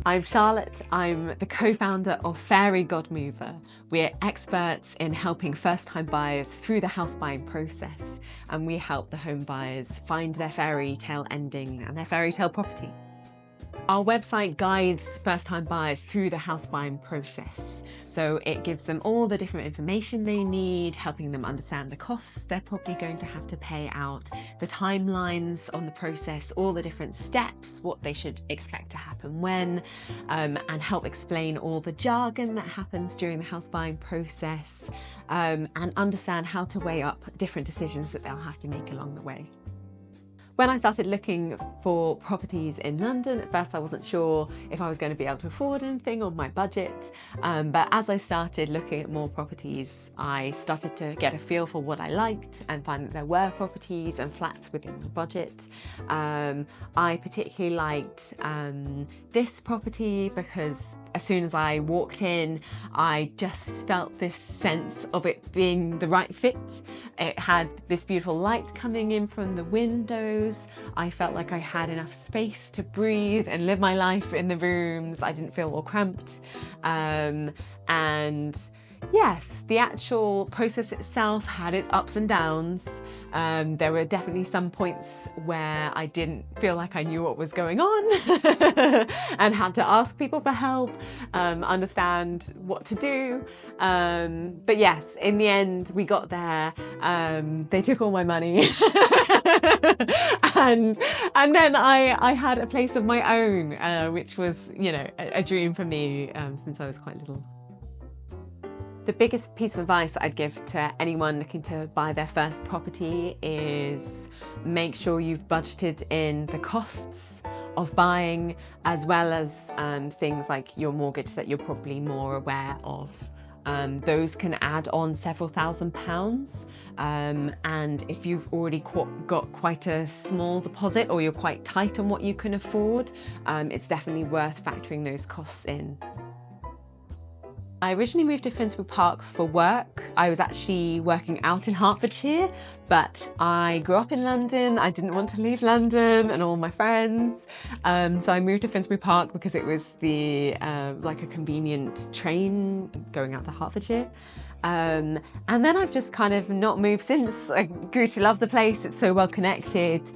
I'm Charlotte. I'm the co-founder of Fairy Godmover. We're experts in helping first-time buyers through the house buying process, and we help the home buyers find their fairy tale ending and their fairy tale property. Our website guides first-time buyers through the house buying process. So it gives them all the different information they need, helping them understand the costs they're probably going to have to pay out, the timelines on the process, all the different steps, what they should expect to happen when, and help explain all the jargon that happens during the house buying process, and understand how to weigh up different decisions that they'll have to make along the way. When I started looking for properties in London, at first I wasn't sure if I was going to be able to afford anything on my budget, but as I started looking at more properties, I started to get a feel for what I liked and find that there were properties and flats within my budget. I particularly liked this property because as soon as I walked in, I just felt this sense of it being the right fit. It had this beautiful light coming in from the windows. I felt like I had enough space to breathe and live my life in the rooms. I didn't feel all cramped. And yes, the actual process itself had its ups and downs. There were definitely some points where I didn't feel like I knew what was going on and had to ask people for help, understand what to do. But yes, in the end, we got there. They took all my money. and then I had a place of my own, which was, you know, a dream for me since I was quite little. The biggest piece of advice I'd give to anyone looking to buy their first property is make sure you've budgeted in the costs of buying, as well as things like your mortgage that you're probably more aware of. Those can add on several £1,000s, and if you've already got quite a small deposit or you're quite tight on what you can afford, it's definitely worth factoring those costs in. I originally moved to Finsbury Park for work. I was actually working out in Hertfordshire, but I grew up in London. I didn't want to leave London and all my friends. So I moved to Finsbury Park because it was like a convenient train going out to Hertfordshire. And then I've just kind of not moved since. I grew to love the place. It's so well connected.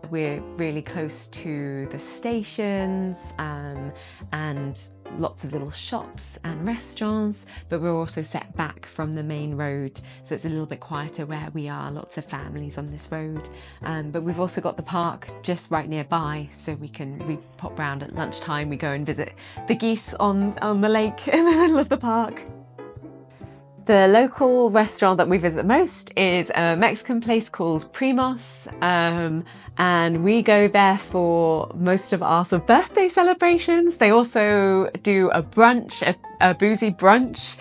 We're really close to the stations and lots of little shops and restaurants, but we're also set back from the main road, so it's a little bit quieter where we are, lots of families on this road. But we've also got the park just right nearby, so we pop round at lunchtime, we go and visit the geese on the lake in the middle of the park. The local restaurant that we visit the most is a Mexican place called Primos, and we go there for most of our sort of birthday celebrations. They also do a brunch, a boozy brunch,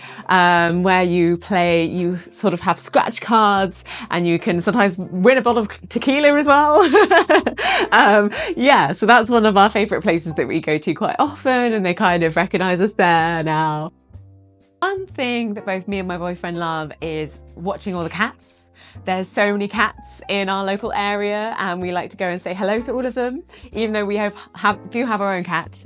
where you sort of have scratch cards and you can sometimes win a bottle of tequila as well. Yeah, so that's one of our favourite places that we go to quite often, and they kind of recognise us there now. One thing that both me and my boyfriend love is watching all the cats. There's so many cats in our local area, and we like to go and say hello to all of them, even though we do have our own cat.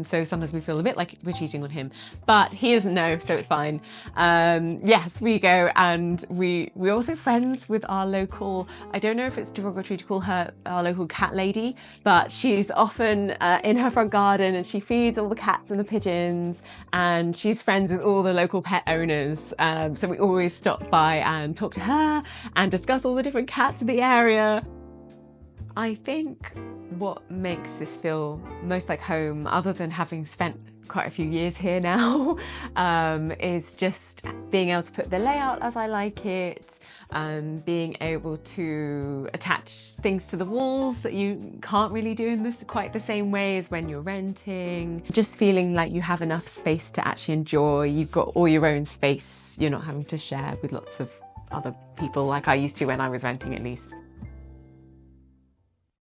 So sometimes we feel a bit like we're cheating on him, but he doesn't know, so it's fine. Yes, we go, and we're also friends with our local, I don't know if it's derogatory to call her our local cat lady, but she's often in her front garden and she feeds all the cats and the pigeons, and she's friends with all the local pet owners. So we always stop by and talk to her and discuss all the different cats in the area. I think what makes this feel most like home, other than having spent quite a few years here now, is just being able to put the layout as I like it, being able to attach things to the walls that you can't really do in this quite the same way as when you're renting. Just feeling like you have enough space to actually enjoy. You've got all your own space. You're not having to share with lots of other people like I used to when I was renting, at least.